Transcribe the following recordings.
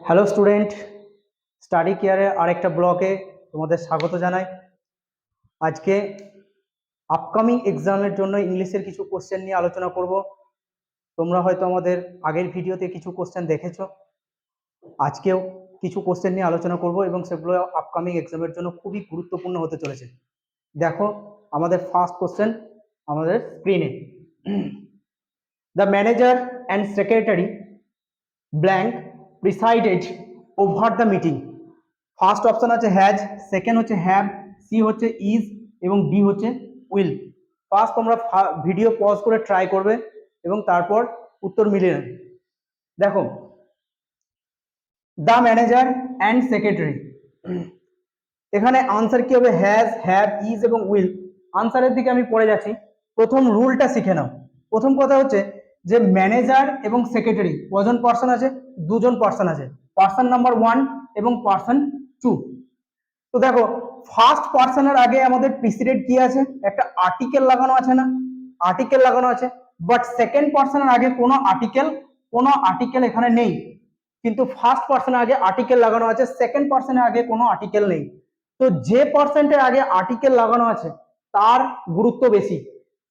Hello student, study কেয়ারের আরেকটা ব্লকে তোমাদের স্বাগত জানাই। আজকে আপকামিং এক্সামের জন্য ইংলিশের কিছু কোশ্চেন নিয়ে আলোচনা করব। তোমরা হয়তো আমাদের আগের ভিডিওতে কিছু কোশ্চেন দেখেছো, আজকেও কিছু কোশ্চেন নিয়ে আলোচনা করব এবং সেগুলো আপকামিং এক্সামের জন্য খুবই গুরুত্বপূর্ণ হতে চলেছে। দেখো আমাদের ফার্স্ট কোশ্চেন আমাদের স্ক্রিনে, the manager and secretary blank presided over the meeting. First option আছে হ্যাজ, সেকেন্ড হচ্ছে হ্যাভ, সি হচ্ছে ইজ এবং ডি হচ্ছে উইল। ফার্স্ট তোমরা ভিডিও পজ করে ট্রাই করবে এবং তারপর উত্তর মিলিয়ে নেবে। দেখো দ্য ম্যানেজার অ্যান্ড সেক্রেটারি, এখানে আনসার কি হবে? হ্যাজ, হ্যাভ, ইজ এবং উইল। আনসারের দিকে আমি পড়ে যাচ্ছি। প্রথম রুলটা শিখে নাও। প্রথম কথা হচ্ছে যে ম্যানেজার এবং সেক্রেটারি কজন পার্সন আছে? দুজন পার্সন আছে, পার্সন নাম্বার 1 এবং পার্সন 2। তো দেখো ফার্স্ট পার্সনের আগে আমাদের প্রিসিডেড কি আছে? একটা আর্টিকেল লাগানো আছে না? আর্টিকেল লাগানো আছে। বাট সেকেন্ড পার্সনের আগে কোনো আর্টিকেল এখানে নেই, কিন্তু ফার্স্ট পার্সনের আগে আর্টিকেল লাগানো আছে, সেকেন্ড পার্সনের আগে কোনো আর্টিকেল নেই। তো যে পার্সেন্টের আগে আর্টিকেল লাগানো আছে তার গুরুত্ব বেশি।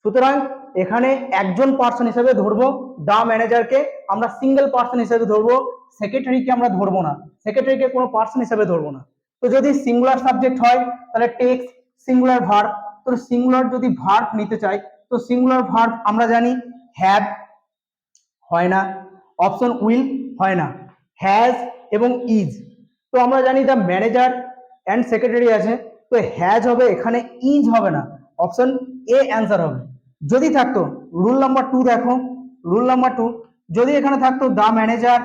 সুতরাং এখানে একজন পার্সন হিসেবে ধরবো দা ম্যানেজারকে, আমরা সিঙ্গেল পার্সন হিসেবে ধরবো। সেক্রেটারিকে আমরা ধরবো না, সেক্রেটারিকে কোনো পার্সন হিসেবে ধরবো না। তো যদি সিঙ্গুলার সাবজেক্ট হয় তাহলে টেক্স, সিঙ্গুলার ভার্ব। তো সিঙ্গুলার যদি ভার্ব নিতে চাই তো সিঙ্গুলার ভার্ব আমরা জানি হ্যাভ হয় না, অপশন উইল হয় না, হ্যাজ এবং ইজ। তো আমরা জানি দ্য ম্যানেজার অ্যান্ড সেক্রেটারি আছে, তো হ্যাজ হবে, এখানে ইজ হবে না, অপশন এ অ্যান্সার হবে। যদি থাকতো রুল নাম্বার 2, দেখো রুল নাম্বার 2, যদি এখানে থাকতো the manager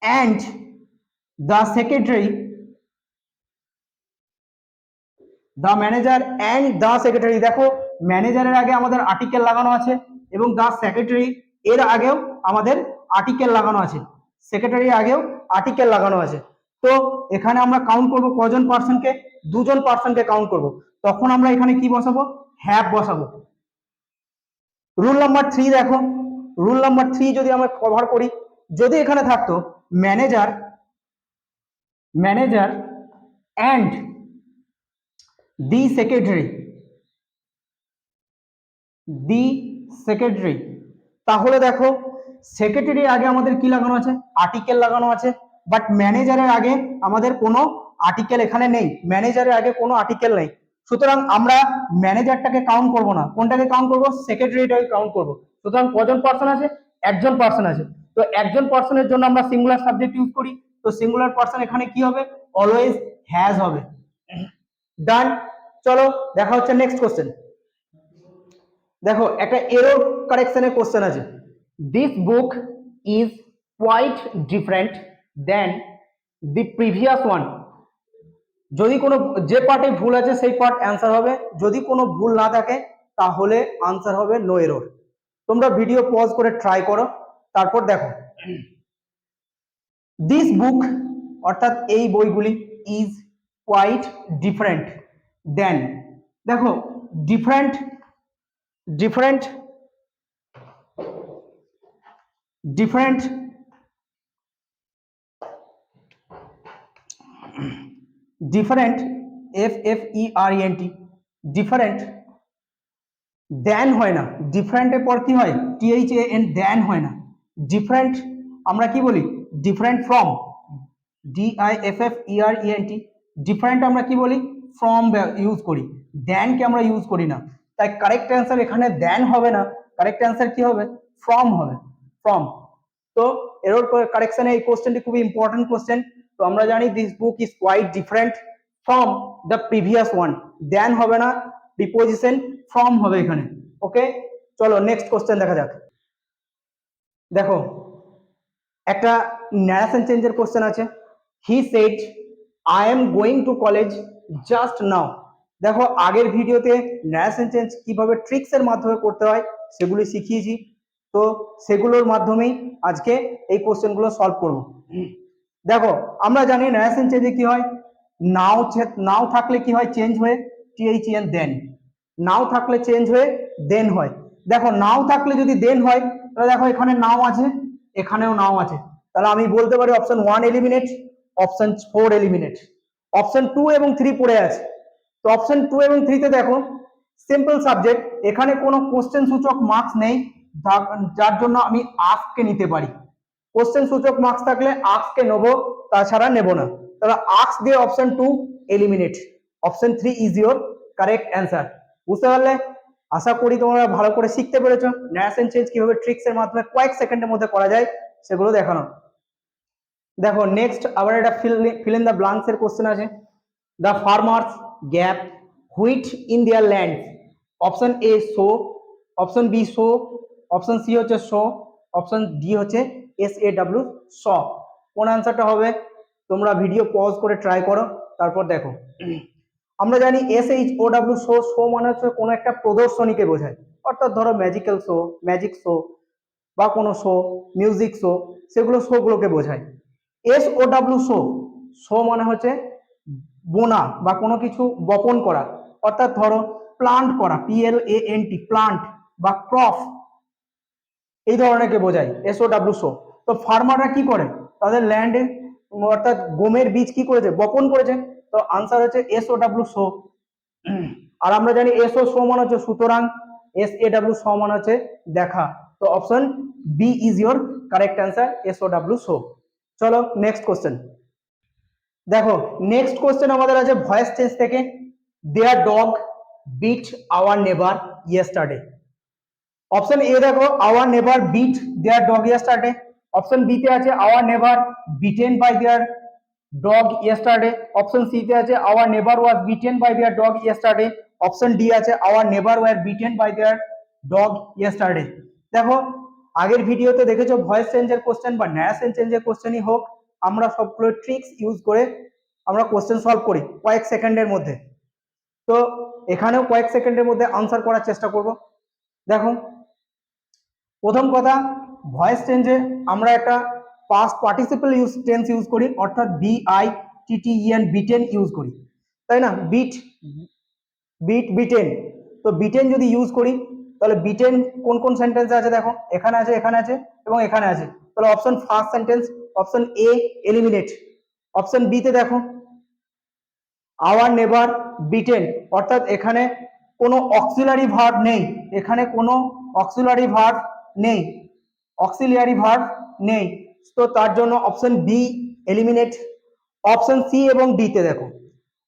and the secretary, the manager and the secretary, দেখো ম্যানেজারের আগে আমাদের আর্টিকেল লাগানো আছে এবং দ্য সেক্রেটারি এর আগেও আমাদের আর্টিকেল লাগানো আছে, সেক্রেটারির আগেও আর্টিকেল লাগানো আছে। তো এখানে আমরা কাউন্ট করব কজন পার্সনকে? দুজন পার্সনকে কাউন্ট করব। তখন আমরা এখানে কি বসাবো? হ্যাভ বসাবো। রুল নাম্বার 3 দেখো, রুল নাম্বার 3 যদি আমরা কভার করি, যদি এখানে থাকতো ম্যানেজার অ্যান্ড দি সেক্রেটারি, তাহলে দেখো সেক্রেটারির আগে আমাদের কি লাগানো আছে? আর্টিকেল লাগানো আছে। বাট ম্যানেজারের আগে আমাদের কোনো আর্টিকেল এখানে নেই, ম্যানেজারের আগে কোনো আর্টিকেল নেই। সুতরাং আমরা ম্যানেজারটাকে কাউন্ট করব না, কোনটাকে কাউন্ট করব? সেক্রেটারিটাকে কাউন্ট করব। সুতরাং কজন পার্সন আছে? একজন পার্সন আছে। তো একজন পার্সনের জন্য আমরা সিঙ্গুলার সাবজেক্ট ইউজ করি, তো সিঙ্গুলার পার্সন এখানে কি হবে? অলওয়েজ হ্যাজ হবে। ডান। চলো দেখা হচ্ছে নেক্সট কোশ্চেন। দেখো একটা এরর কারেকশনের কোশ্চেন আছে। This book is quite different than the previous one. যদি কোনো যে পার্টে ভুল আছে সেই পার্ট অ্যান্সার হবে, যদি কোনো ভুল না থাকে তাহলে আনসার হবে নো এরর। তোমরা ভিডিও পজ করে ট্রাই করো, তারপর দেখো। দিস বুক অর্থাৎ এই বইগুলি, ইজ কোয়াইট ডিফারেন্ট দেন, দেখো different different different different, FFERENT, different than হয় না, ডিফারেন্টের পর কি হয়? THAN, দেন হয় না। ডিফারেন্ট আমরা কি বলি? ডিফারেন্ট ফ্রম, DIFFERENT, ডিফারেন্ট আমরা কি বলি? ফ্রম ইউজ করি, দেনকে আমরা ইউজ করি না। তাই কারেক্ট অ্যান্সার এখানে দেন হবে না, কারেক্ট অ্যান্সার কি হবে? ফ্রম হবে, ফ্রম। তো এরর কারেকশনে এই কোশ্চেনটি খুবই ইম্পর্টেন্ট কোশ্চেন। তো আমরা জানি this book is quite different from the previous one, than হবে না, প্রিপোজিশন ফ্রম হবে এখানে। ওকে, চলো নেক্সট কোশ্চেন দেখা যাক। দেখো একটা ন্যারেশন চেঞ্জের কোশ্চেন আছে। He said I am going to college just now. দেখো আগের ভিডিওতে ন্যারেশন চেঞ্জ কিভাবে ট্রিক্সের মাধ্যমে করতে হয় সেগুলি শিখিয়েছি, তো সেগুলোর মাধ্যমেই আজকে এই কোশ্চেনগুলো সলভ করব। দেখো আমরা জানি ন্যারেশন চেঞ্জে কি হয়? নাও থাকলে কি হয়? চেঞ্জ হয়ে THEN, দেন। নাও থাকলে চেঞ্জ হয়ে দেন হয়। দেখো নাও থাকলে যদি দেন হয় তাহলে দেখো এখানে নাও আছে, এখানেও নাও আছে, তাহলে আমি বলতে পারি option 1 eliminate, option 4 eliminate, option 2 এবং 3 পড়ে আছে। তো অপশন 2 এবং 3 তে দেখো সিম্পল সাবজেক্ট, এখানে কোনো কোশ্চেন সূচক মার্কস নেই, যার জন্য আমি আস্ককে নিতে পারি। কোশ্চেন সূচক মার্কস থাকলে আস্ককে নেবো, তাছাড়া নেব না। তাহলে আস্ক দিয়ে option 2 eliminate, option 3 is your correct answer. বুঝতে পারলে? আশা করি তোমরা ভালো করে শিখতে পেরেছো ন্যাশ এন্ড চেঞ্জ কিভাবে ট্রিক্স এর মাধ্যমে কয়েক সেকেন্ডের মধ্যে করা যায় সেগুলো দেখানো। দেখো নেক্সট আবার একটা ফিল ইন দ্য ব্ল্যাঙ্কস এর কোশ্চেন আছে। The farmers gap wheat in their land, option A sow, option B sew, option C হচ্ছে শো, অপশন ডি হচ্ছে SAW শ। কোন অ্যান্সারটা হবে? তোমরা ভিডিও পজ করে ট্রাই করো, তারপর দেখো। আমরা জানি SHOW শো, শো মানে হচ্ছে কোনো একটা প্রদর্শনীকে বোঝায়, অর্থাৎ ধরো ম্যাজিক্যাল শো, ম্যাজিক শো বা কোনো শো, মিউজিক শো, সেগুলো শোগুলোকে বোঝায়। SOW শো, শো মানে হচ্ছে বোনা বা কোনো কিছু বপন করা, অর্থাৎ ধরো প্লান্ট করা, PLANT প্লান্ট বা ক্রপ, এই ধরনেরকে বোঝায় SOW শো। তো ফার্মাররা কি করে? তাদের ল্যান্ডে অর্থাৎ গমের বীজ কি করেছে? বপন করেছে। তো আনসার হচ্ছে SOW শো। আর আমরা জানি SO শো মানে হচ্ছে সুতরাং, SAW শো মানে হচ্ছে দেখা। তো option B is your correct answer, SOW show. চলো নেক্সট কোশ্চেন দেখো। নেক্সট কোশ্চেন আমাদের আছে ভয়েস চেঞ্জ থেকে। Their dog bit our neighbour yesterday. Option A দেখো our neighbour bit their dog yesterday, option B তে আছে our neighbour bitten by their dog yesterday, option C তে আছে our neighbour was bitten by their dog yesterday, option D আছে our neighbour were bitten by their dog yesterday. দেখো আগের ভিডিওতে দেখেছো voice চেঞ্জের কোশ্চেন বা ন্যাশ এন্ড চেঞ্জের কোশ্চেনই হোক, আমরা সবগুলো ট্রিক্স ইউজ করে আমরা কোশ্চেন সলভ করি কয়েক সেকেন্ডের মধ্যে। তো এখানেও কয়েক সেকেন্ডের মধ্যে আনসার করার চেষ্টা করব। দেখো প্রথম কথা, ভয়েস চেঞ্জে আমরা একটা পাস্ট পার্টিসিপল টেন্স ইউজ করি, অর্থাৎ BITTEN বিটেন ইউজ করি, তাই না? বিটেন। তো বিটেন যদি ইউজ করি তাহলে বিটেন কোন কোন সেন্টেন্সে আছে দেখো, এখানে আছে, এখানে আছে এবং এখানে আছে। তাহলে option first sentence, option A eliminate. Option B তে দেখো আওয়ার নেভার বিটেন, অর্থাৎ এখানে কোনো অক্সিলারি ভার্ব নেই, এখানে কোনো অক্সিলারি ভার্ব নেই, অক্সিলিয়ারি ভার্ব নেই। তো তার জন্য option B eliminate. Option C এবং ডি তে দেখো,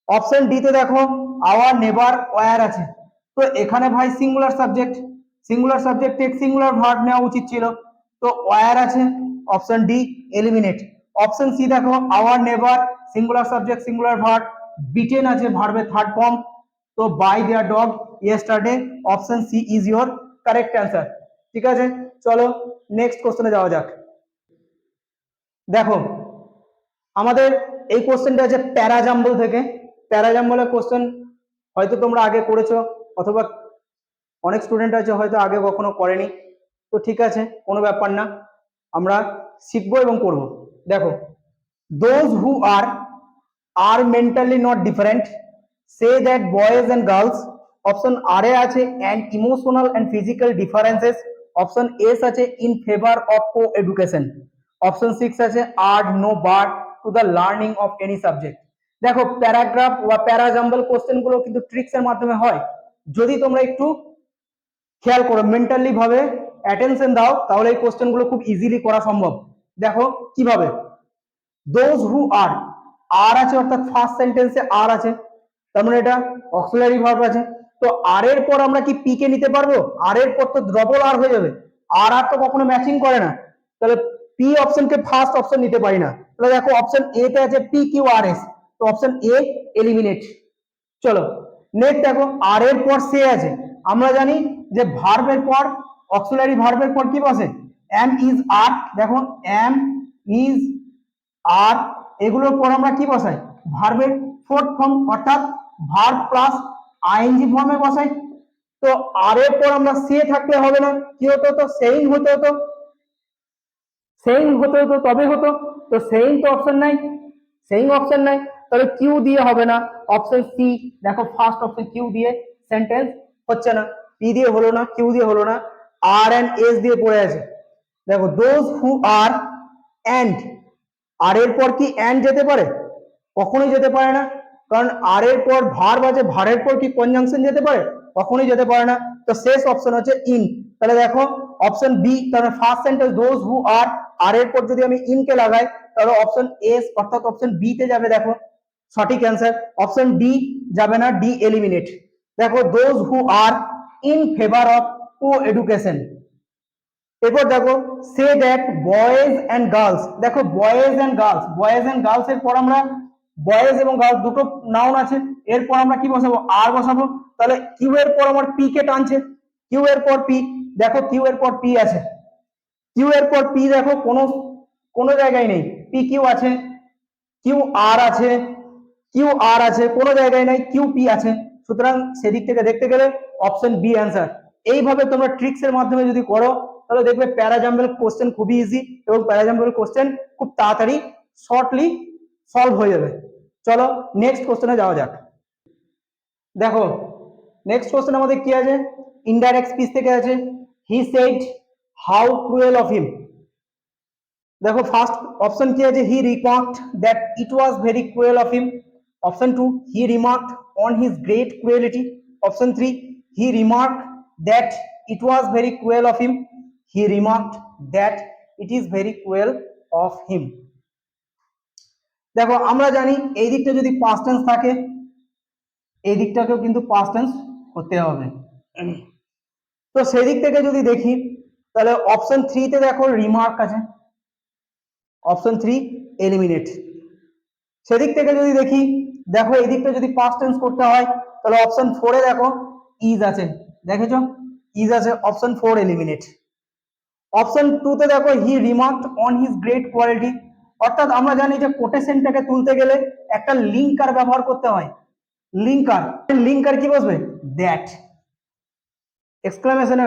অপশন ডি তে দেখো আওয়ার নেভার ওয়্যার আছে। তো এখানে ভাই singular subject, singular subject take singular verb নেওয়া উচিত ছিল, তো ওয়্যার আছে, option D eliminate. Option C দেখো our neighbour singular subject singular verb, bitten আছে ভার্বের থার্ড ফর্ম, তো by their dog yesterday, option C is your correct answer. ঠিক আছে, চলো নেক্সট কোশ্চেনে যাওয়া যাক। দেখো আমাদের এই কোশ্চেনটা আছে প্যারাজাম্বল থেকে। প্যারাজাম্বলের কোশ্চেন হয়তো তোমরা আগে করেছো, অথবা অনেক স্টুডেন্ট আছে হয়তো আগে কখনো করেনি। তো ঠিক আছে, কোনো ব্যাপার না, আমরা শিখবো এবং করব। দেখো those who are mentally not different say that boys and girls, option R এ আছে and emotional and physical differences, option S আছে in favour of co education, option 6 আছে are no bar to the learning of any subject. দেখো paragraph বা parajumble question গুলো কিন্তু tricks এর মাধ্যমে হয়, যদি তোমরা একটু খেয়াল করো, মেন্টালি ভাবে অ্যাটেনশন দাও, তাহলে এই কোশ্চেন গুলো খুব ইজিলি করা সম্ভব। দেখো কিভাবে, দোজ হু আর আছে অর্থাৎ ফার্স্ট সেন্টেন্সে আর আছে, তার মানে এটা অক্সিলারি ভার্ব আছে। তো আর এর পর আমরা কি পি কে নিতে পারবো? আর এর পর তো ডবল আর হয়ে যাবে, আর আর তো কখনো ম্যাচিং করে না, তাহলে পি অপশনকে ফার্স্ট অপশন নিতে পারি না। তাহলে দেখো অপশন এ তে আছে PQRS, তো অপশন এ এলিমিনেট। চলো নেক্সট দেখো আর এর পর সে আছে, আমরা জানি যে ভার্বের পর অক্সিলারি ভার্বের পর কি বসে? এম ইজ আর। দেখো এম ইজ আর এগুলোর পর আমরা কি বসাই? ভার্বের ফোর্থ ফর্ম, অর্থাৎ ভার্ব প্লাস আইএনজি ফর্মে বসাই। তো আর এর পর আমরা সে থাকলে হবে না, কি হতো? তো সেইং হতে হতো, সেইং হতে হতো তবে হতো। তো সেইং তো অপশন নাই, সেইং অপশন নাই, তাহলে কিউ দিয়ে হবে না, অপশন সি। দেখো ফার্স্ট অপশন কিউ দিয়ে সেন্টেন্স হচ্ছে না, পি দিয়ে হলো না, কিউ দিয়ে হলো না, আর এন্ড এস দিয়ে পড়ে আছে। দেখো দোজ হু আর, অ্যান্ড, আর এর পর কি অ্যান্ড যেতে পারে? কখনোই যেতে পারে না, কারণ আর এর পর ভার্ব আছে, ভারের পর কি কনজাংশন যেতে পারে? কখনোই যেতে পারে না। তো শেষ অপশন হচ্ছে ইন। তাহলে দেখো অপশন বি, কারণ first sentence those who are এর পর যদি আমি ইন কে লাগাই তাহলে অপশন এস অর্থাৎ অপশন বি তে যাবে। দেখো সঠিক অ্যান্সার অপশন ডি যাবে না, ডি এলিমিনেট। দেখো those who are in favour of co education. এরপর দেখো say that boys and girls, দেখো boys and girls, boys and girls এর পর আমরা বয়েজ এবং গার্লস দুটো নাউন আছে, এরপর আমরা কি বসাবো? আর বসাবো। তাহলে কিউ এর পর আমার পি কে টানছে, কিউ এর পর পি, দেখো কিউ এর পর পি আছে, কিউ এর পর পি দেখো কোনো কোনো জায়গায় নেই, পি কিউ আছে, কিউ আর আছে, কিউ আর আছে, কোনো জায়গায় নাই, কিউ পি আছে। সুতরাং সেদিক থেকে দেখতে গেলে অপশন বি অ্যান্সার। এইভাবে তোমরা ট্রিক্স এর মাধ্যমে যদি করো তাহলে দেখবে প্যারাজাম্বল কোশ্চেন খুবই ইজি এবং প্যারাজাম্বল কোশ্চেন খুব তাড়াতাড়ি শর্টলি সলভ হয়ে যাবে। চলো নেক্সট কোশ্চেনে যাওয়া যাক। দেখো নেক্সট কোশ্চেন আমাদের কি আছে? ইনডাইরেক্ট স্পিচ থেকে আছে, he said how cruel of him. দেখো ফার্স্ট অপশন কি আছে? He remarked that it was very cruel of him. Option two, he remarked on his great cruelty. Option three, he remarked that it was very cruel of him. He remarked that it is very cruel of him. দেখো আমরা জানি এই দিকটা যদি past tense থাকে এই দিকটাকেও কিন্তু past tense হতে হবে। তো সেই দিক থেকে যদি দেখি তাহলে অপশন থ্রিতে দেখো রিমার্ক আছে, অপশন থ্রি এলিমিনেট। সেদিক থেকে যদি দেখি দেখো এই দিকটা যদি পাস্ট টেন্স করতে হয় তাহলে অপশন ফোরে দেখো ইজ আছে, দেখেছো ইজ আছে, option four eliminate. Option two তে দেখো he remarked on his great quality, অর্থাৎ আমরা জানি যে কোটেশনটাকে তুলতে গেলে একটা লিঙ্কার ব্যবহার করতে হয়, লিঙ্কার, লিঙ্কার কি বসবে? দ্যাট, এক্সক্লামেশন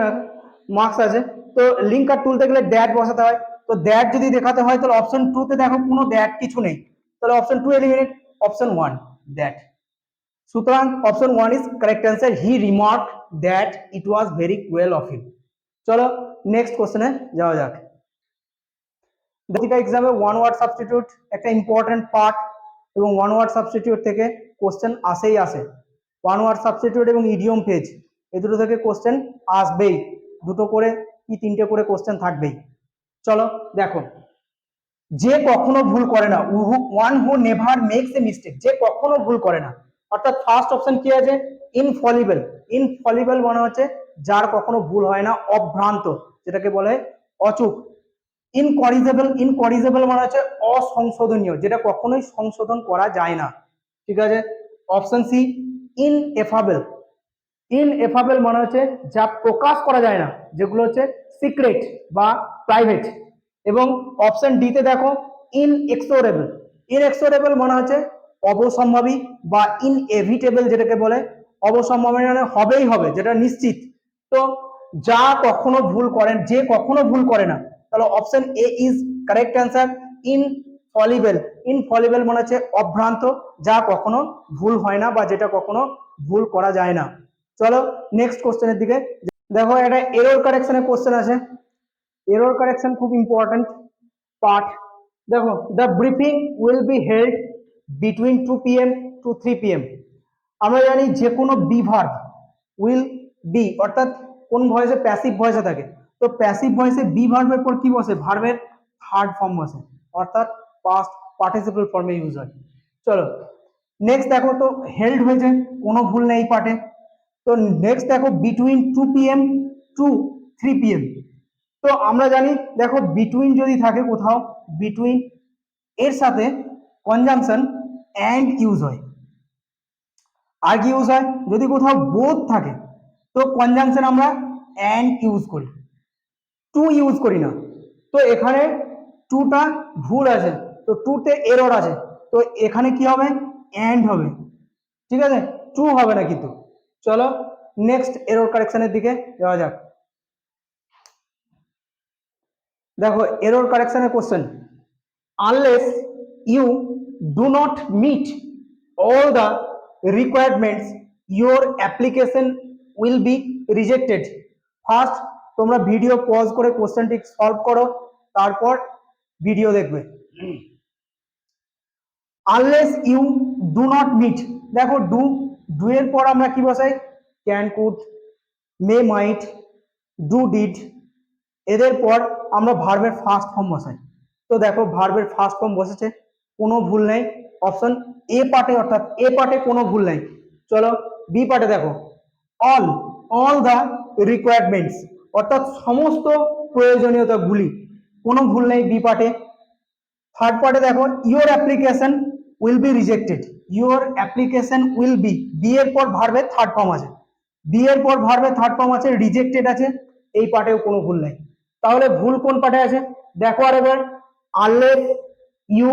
মার্কস আছে, তো লিঙ্কার তুলতে গেলে দ্যাট বসাতে হয়। তো দ্যাট যদি দেখাতে হয় তাহলে অপশন টু তে দেখো কোনো দ্যাট কিছু নেই, তাহলে option two eliminate, option one that. সুতরাং option one is correct answer, he remark that it was very cruel of him. চলো নেক্সট কোশ্চেনে যাওয়া যাক। প্রতিটা এক্সামে ওয়ান ওয়ার্ড সাবস্টিটিউট একটা ইম্পর্টেন্ট পার্ট এবং ওয়ান ওয়ার্ড সাবস্টিটিউট থেকে কোশ্চেন আসেই আসে। ওয়ান ওয়ার্ড সাবস্টিটিউট এবং ইডিয়ম ফ্রেজ এই দুটো থেকে কোশ্চেন আসবেই, দুটো করে কি তিনটে করে কোশ্চেন থাকবেই। চলো দেখো, যে কখনো ভুল করে না, one who never makes a mistake, যে কখনো ভুল করে না, অর্থাৎ ফার্স্ট অপশন কি আছে? ইনফলিবল। ইনফলিবল মানে হচ্ছে যার কখনো ভুল হয় না, অভ্রান্ত, যেটাকে বলে অচুক। ইনকরিজেবল, ইনকরিজেবল মানে হচ্ছে অসংশোধনীয়, যেটা কখনোই সংশোধন করা যায় না, ঠিক আছে। Option C ইনএফাবেল। ইনএফাবেল মানে হচ্ছে যা প্রকাশ করা যায় না, যেগুলো হচ্ছে সিক্রেট বা প্রাইভেট। এবং অপশন ডি তে দেখো ইনএক্সোরেবল। ইনএক্সোরেবল মানে হচ্ছে অবসম্ভাবী বা ইনএভিটেবল, যেটাকে বলে অবসম্ভাবী মানে হবেই হবে, যেটা নিশ্চিত। তো যা কখনো ভুল করেন, যে কখনো ভুল করে না, তাহলে option A is correct answer, infallible. Infallible মানে হচ্ছে অভ্রান্ত, যা কখনো ভুল হয় না বা যেটা কখনো ভুল করা যায় না। চলো নেক্সট কোশ্চেনের দিকে। দেখো একটা এরর কারেকশনের কোশ্চেন আছে, এরর কারেকশন খুব ইম্পর্টেন্ট পার্ট। দেখো the briefing will be held between 2 PM to 3 PM। আমরা জানি যে কোনো বি ভার্ব উইল বি অর্থাৎ কোন ভয়েসে? প্যাসিভ ভয়েসে থাকে। তো প্যাসিভ ভয়েসে বি ভার্বের পর কি বসে? ভার্বের থার্ড ফর্ম বসে, অর্থাৎ পাস্ট পার্টিসিপল ফর্মে ইউজ হয়। চলো নেক্সট দেখো, তো হেল্ড হয়েছে, কোনো ভুল নেই পার্টে। তো নেক্সট দেখো বিটুইন 2 PM টু 3 PM। তো আমরা জানি দেখো বিটুইন যদি থাকে কোথাও, বিটুইন এর সাথে কনজাংশন অ্যান্ড ইউজ হয়। আর কি ইউজ হয়? যদি কোথাও বোথ থাকে তো কনজাংশন আমরা অ্যান্ড ইউজ করি, টু ইউজ করি না। তো এখানে টুটা ভুল আছে, তো টুতে এরর আছে, তো এখানে কি হবে? অ্যান্ড হবে, ঠিক আছে, টু হবে না কিন্তু। চলো নেক্সট এরর কারেকশনের দিকে যাওয়া যাক। দেখো এরর কারেকশনের question, unless you do not meet all the requirements your application will be rejected. First তোমরা ভিডিও পজ করে কোশ্চেনটি সলভ করো, তারপর ভিডিও দেখবে। Unless you do not meet, দেখো ডু এর পর আমরা কি বসাই? Can, could, may, might, do, did, এদের পর আমরা ভার্বের ফার্স্ট ফর্ম বসাই। তো দেখো ভার্বের ফার্স্ট ফর্ম বসেছে, কোনো ভুল নেই। অপশন এ পার্টে, অর্থাৎ এ পার্টে কোনো ভুল নেই। চলো বি পার্টে দেখো, অল অল দ্য রিকোয়ারমেন্টস, অর্থাৎ সমস্ত প্রয়োজনীয়তাগুলি, কোনো ভুল নেই বি পার্টে। থার্ড পার্টে দেখো, your application will be rejected, your application will be, B এর পর ভার্বের থার্ড ফর্ম আছে, বি এর পর ভার্বের থার্ড ফর্ম আছে, রিজেক্টেড আছে, এই পার্টেও কোনো ভুল নেই। তাহলে ভুল কোন পার্টে আছে দেখো আরেকবার, unless you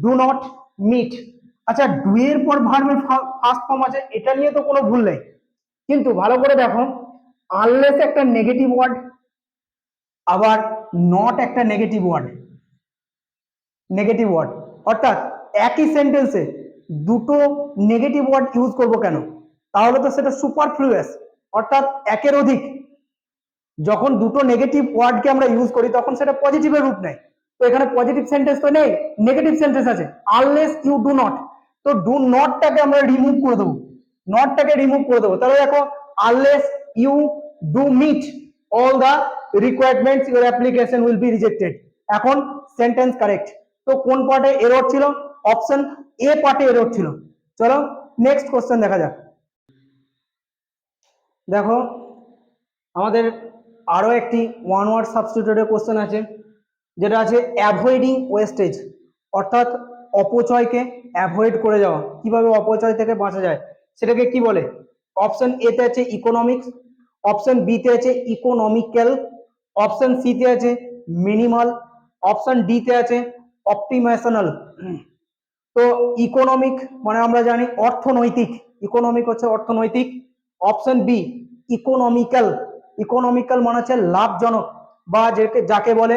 do not meet. আচ্ছা ডু এর পর ভার্বের ফার্স্ট ফর্ম আছে, এটা নিয়ে তো কোনো ভুল নেই, কিন্তু ভালো করে দেখো, আনলেস একটা নেগেটিভ ওয়ার্ড, আবার নট একটা নেগেটিভ ওয়ার্ড, নেগেটিভ ওয়ার্ড, অর্থাৎ একই সেন্টেন্সে দুটো নেগেটিভ ওয়ার্ড ইউজ করব কেন? তাহলে তো সেটা সুপারফ্লুয়াস, অর্থাৎ একের অধিক। যখন দুটো নেগেটিভ ওয়ার্ডকে আমরা ইউজ করি তখন সেটা পজিটিভের রূপ নেয়। তো এখানে পজিটিভ সেন্টেন্স তো নেই, নেগেটিভ সেন্টেন্স আছে, আনলেস ইউ ডু নট। তো ডু নটটাকে আমরা রিমুভ করে দেবো, নটটাকে রিমুভ করে দেবো। তাহলে দেখো, unless you do meet all the requirements your application will be rejected. এখন সেন্টেন্স কারেক্ট। তো কোন পার্টে এরর ছিল? অপশন এ পার্টে এরর ছিল। চলো নেক্সট কোশ্চেন দেখা যাক। দেখো আমাদের আরো একটি ওয়ান ওয়ার্ড সাবস্টিটিউটের কোশ্চেন আছে, যেটা আছে অ্যাভয়েডিং ওয়েস্টেজ, অর্থাৎ অপচয়কে অ্যাভয়েড করে যাওয়া। কিভাবে অপচয় থেকে বাঁচা যায় সেটাকে কি বলে? অপশন এ তে আছে ইকোনমিক্স, অপশন বি তে আছে ইকোনমিক্যাল, অপশন সি তে আছে মিনিমাল, অপশন ডি তে আছে অপটিমেশনাল। তো ইকোনমিক মানে আমরা জানি অর্থনৈতিক, ইকোনমিক হচ্ছে অর্থনৈতিক। অপশন বি ইকোনমিক্যাল, ইকোনমিক্যাল মানে হচ্ছে লাভজনক, বা যাকে বলে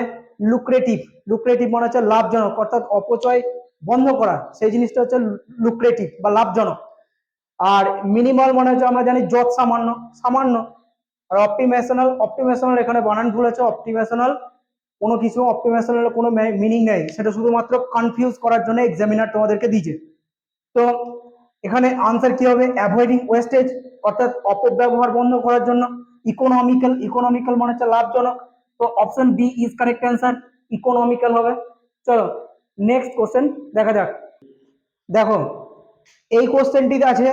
লুক্রেটিভ, লুক্রেটিভ মানে হচ্ছে লাভজনক, অর্থাৎ অপচয় বন্ধ করা, সেই জিনিসটা হচ্ছে লুক্রেটিভ বা লাভজনক। আর মিনিমাল মানে হচ্ছে আমরা জানি যত সামান্য, সামান্য। আর অপটিমেশনাল, অপটিমেশনাল এখানে বানান ভুল আছে, অপটিমেশনাল কোনো কিছু অপটিমেশনাল কোনো মিনিং নেই, সেটা শুধুমাত্র কনফিউজ করার জন্য এক্সামিনার তোমাদেরকে দিয়েছে। তো এখানে আনসার কি হবে? অ্যাভয়েডিং ওয়েস্টেজ, অর্থাৎ অপব্যবহার বন্ধ করার জন্য। ইকোনমিক্যাল, ইকোনমিক্যাল মানে হচ্ছে লাভজনক। তো option B is correct answer, economical হবে। চলো নেক্সট কোশ্চেন দেখা যাক। দেখো এই কোশ্চেনটিতে আছে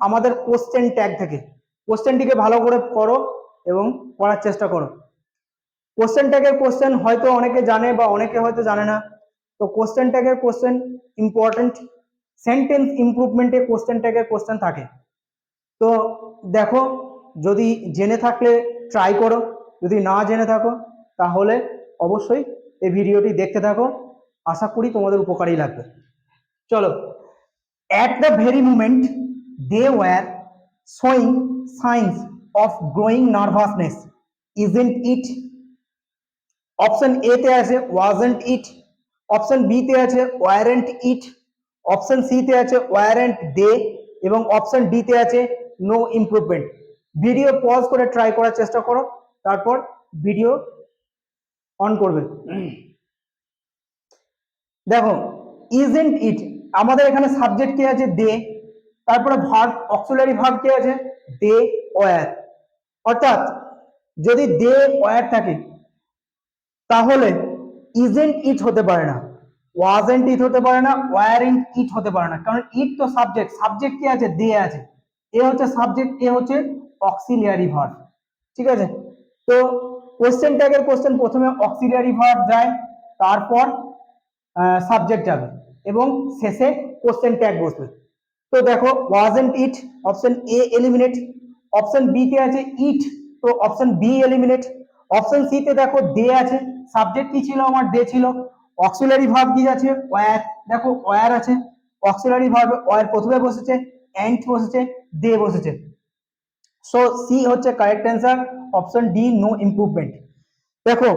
আমাদের কোশ্চেন ট্যাগ থেকে, কোশ্চেনটিকে ভালো করে পড়ো এবং পড়ার চেষ্টা করো। কোশ্চেন ট্যাগের কোশ্চেন হয়তো অনেকে জানে বা অনেকে হয়তো জানে না। তো কোশ্চেন ট্যাগের কোশ্চেন ইম্পর্টেন্ট, সেন্টেন্স ইমপ্রুভমেন্টে কোশ্চেন ট্যাগের কোশ্চেন থাকে। তো দেখো, যদি জেনে থাকলে ট্রাই করো, যদি না জেনে থাকো তাহলে অবশ্যই এই ভিডিওটি দেখতে থাকো, আশা করি তোমাদের উপকারী লাগবে। চলো, at the very moment they were showing signs of growing nervousness, isn't it? Option A তে আছে ওয়াজন্ট ইট, অপশন বি তে আছে ওয়ারেন্ট ইট, অপশন সি তে আছে ওয়ারেন্ট দে, এবং অপশন ডি তে আছে নো ইমপ্রুভমেন্ট। ভিডিও পজ করে ট্রাই করার চেষ্টা করো, তারপর ভিডিও অন করবে। দেখো ইজন্ট ইট, আমাদের এখানে সাবজেক্ট কি আছে? দে, তারপরে ভার্ব, অক্সিলারি ভার্ব কি আছে? They were. অর্থাৎ যদি দে ওয়ার থাকে তাহলে ইজেন্ট ইট হতে পারে না, ওয়াজেন্ট ইট হতে পারে না, ওয়ারেন্ট ইট হতে পারে না, কারণ ইট তো সাবজেক্ট, সাবজেক্ট কি আছে? দে আছে, এ হচ্ছে সাবজেক্ট, এ হচ্ছে অক্সিলিয়ারি ভার্ব। ঠিক আছে, তো কোশ্চেন ট্যাগের কোশ্চেন প্রথমে অক্সিলিয়ারি ভার্ব যায়, তারপর সাবজেক্ট যাবে এবং শেষে কোশ্চেন ট্যাগ বসবে। তো দেখো wasn't it, option A eliminate, option B তে আছে ইট, তো option B eliminate, option C তে দেখো দে আছে, সাবজেক্ট কি ছিল? আমার দে ছিল। অক্সিলারি ভার্ব কি আছে? ওয়্যার, দেখো ওয়্যার আছে, অক্সিলারি ভার্ব ওয়্যার প্রথমে বসেছে, এন্ড বসেছে, দে বসেছে। সো সি হচ্ছে correct answer, option D no improvement. দেখো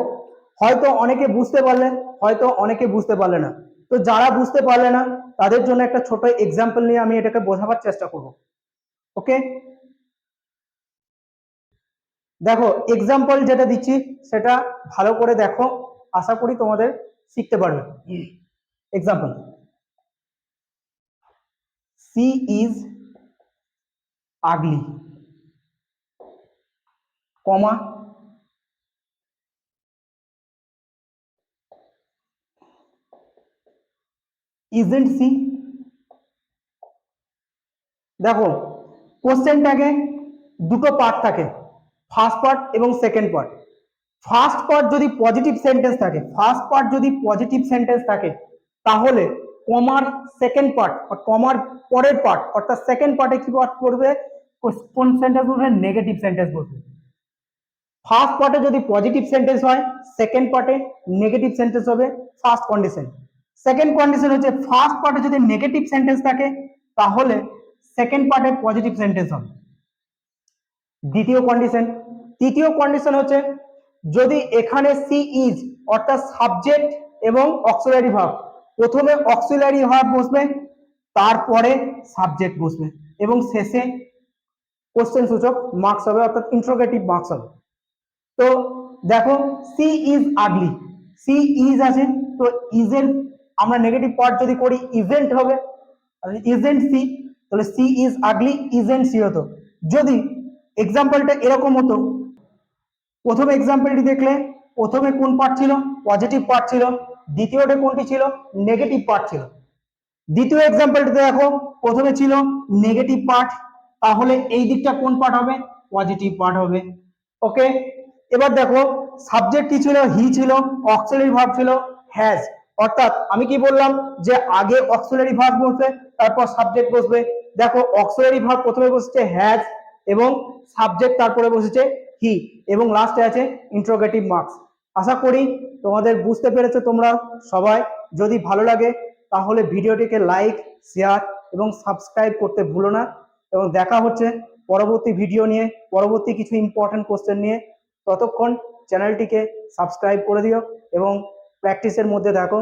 হয়তো অনেকে বুঝতে পারলে, হয়তো অনেকে বুঝতে পারলে না। তো যারা বুঝতে পারলে না তাদের জন্য একটা ছোট এক্সাম্পল নিয়ে আমি এটাকে বোঝাবার চেষ্টা করব। ওকে, দেখো এক্সাম্পল যেটা দিচ্ছি সেটা ভালো করে দেখো, আশা করি তোমাদের শিখতে পারবে। Example, she is ugly, comma, isn't she. দেখো কোশ্চেনটাকে দুটো পার্ট থাকে, ফার্স্ট পার্ট এবং সেকেন্ড পার্ট। ফার্স্ট পার্ট যদি পজিটিভ সেন্টেন্স থাকে, ফার্স্ট পার্ট যদি পজিটিভ সেন্টেন্স থাকে, তাহলে কমার সেকেন্ড পার্ট বা কমার পরের পার্ট অর্থাৎ সেকেন্ড পার্টে কি পার্ট করবে, কোন সেন্টেন্স বলবে, নেগেটিভ সেন্টেন্স বলবে। ফার্স্ট পার্টে যদি পজিটিভ সেন্টেন্স হয়, সেকেন্ড পার্টে নেগেটিভ সেন্টেন্স হবে, ফার্স্ট কন্ডিশন। সেকেন্ড কন্ডিশন হচ্ছে ফার্স্ট পার্টে যদি নেগেটিভ সেন্টেন্স থাকে তাহলে সেকেন্ড পার্টে পজিটিভ সেন্টেন্স হবে। দ্বিতীয় কন্ডিশন, তৃতীয় কন্ডিশন হচ্ছে যদি এখানে সি ইজ অর্থাৎ সাবজেক্ট এবং অক্সিলারি ভার্ব, প্রথমে অক্সিলারি ভার্ব বসবে, তারপরে সাবজেক্ট বসবে এবং শেষে কোশ্চেন সূচক মার্কস হবে অর্থাৎ ইন্টারোগেটিভ মার্কস হবে। তো দেখো she is ugly, she is আছে, তো ইজেন্ট আমরা নেগেটিভ পার্ট যদি করি ইজেন্ট হবে, ইজেন্ট সি, তাহলে she is ugly isn't she হতো। যদি এক্সাম্পলটা এরকম হতো, প্রথম এক্সাম্পলটি দেখলে প্রথমে কোন পার্ট ছিল, পজিটিভ পার্ট ছিল, দ্বিতীয়টা কোনটি ছিল, নেগেটিভ পার্ট ছিল। দ্বিতীয় এক্সাম্পলটিতে দেখো প্রথমে ছিল নেগেটিভ পার্ট, তাহলে এই দিকটা কোন পার্ট হবে, পজিটিভ পার্ট হবে। ওকে, এবার দেখো সাবজেক্ট কি ছিল, হি ছিল, অক্সিলারি ভার্ব ছিল হ্যাজ, অর্থাৎ আমি কি বললাম যে আগে অক্সিলারি ভার্ব বসবে তারপর সাবজেক্ট বসবে। দেখো অক্সিলারি ভার্ব প্রথমে বসছে হ্যাজ এবং সাবজেক্ট তারপরে বসেছে হি এবং লাস্টে আছে ইন্টারোগেটিভ মার্কস। আশা করি তোমাদের বুঝতে পেরেছো তোমরা সবাই। যদি ভালো লাগে তাহলে ভিডিওটিকে লাইক, শেয়ার এবং সাবস্ক্রাইব করতে ভুলো না, এবং দেখা হচ্ছে পরবর্তী ভিডিও নিয়ে, পরবর্তী কিছু ইম্পর্টেন্ট কোশ্চেন নিয়ে। ততক্ষণ চ্যানেলটিকে সাবস্ক্রাইব করে দিও এবং প্র্যাকটিসের মধ্যে থাকো।